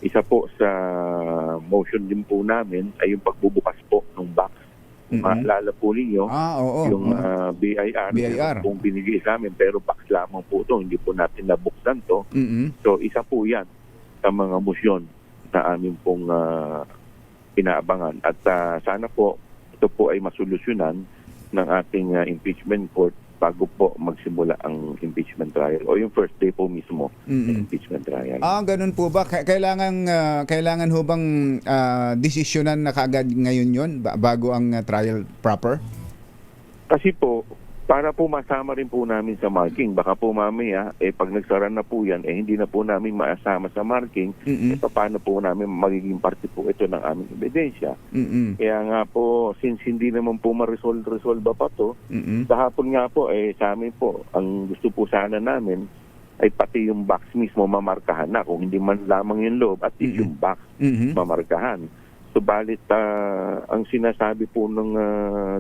Isa po sa motion din po namin ay yung pagbubukas po ng box. Maalala po ninyo, Oo. yung BIR, BIR. pong binigay sa amin, pero box lamang po ito, hindi po natin nabuksan to. So isa po yan sa mga motion na amin pong inaabangan. At sana po ito po ay masolusyonan ng ating impeachment court bago po magsimula ang impeachment trial o yung first day po mismo ng impeachment trial. Ganun po ba? Kailangan ho bang desisyonan na kaagad ngayon yon bago ang trial proper? Kasi po, para po masama rin po namin sa marking, baka po mamaya, pag nagsara na po yan, hindi na po namin maasama sa marking, paano po namin magiging parte po ito ng aming ebidensya. Kaya nga po, since hindi naman po ma-resolve pa to, sa hapon nga po, sa amin po, ang gusto po sana namin, ay pati yung box mismo mamarkahan na. Kung hindi man lamang yung loob, at least yung box mamarkahan. Subalit, ang sinasabi po ng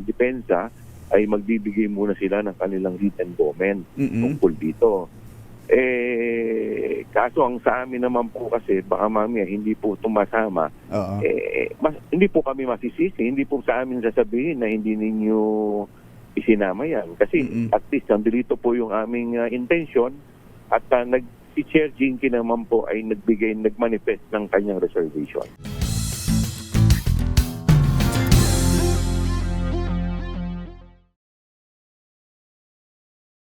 depensa, ay magbibigay muna sila ng kanilang written comment tungkol dito. Kaso ang sa amin naman po kasi, baka mamaya hindi po tumasama, hindi po kami masisisi, hindi po sa amin sasabihin na hindi ninyo isinama yan. Kasi at least nandito po yung aming intention at si Chair Jinky naman po ay nagmanifest ng kanyang reservation.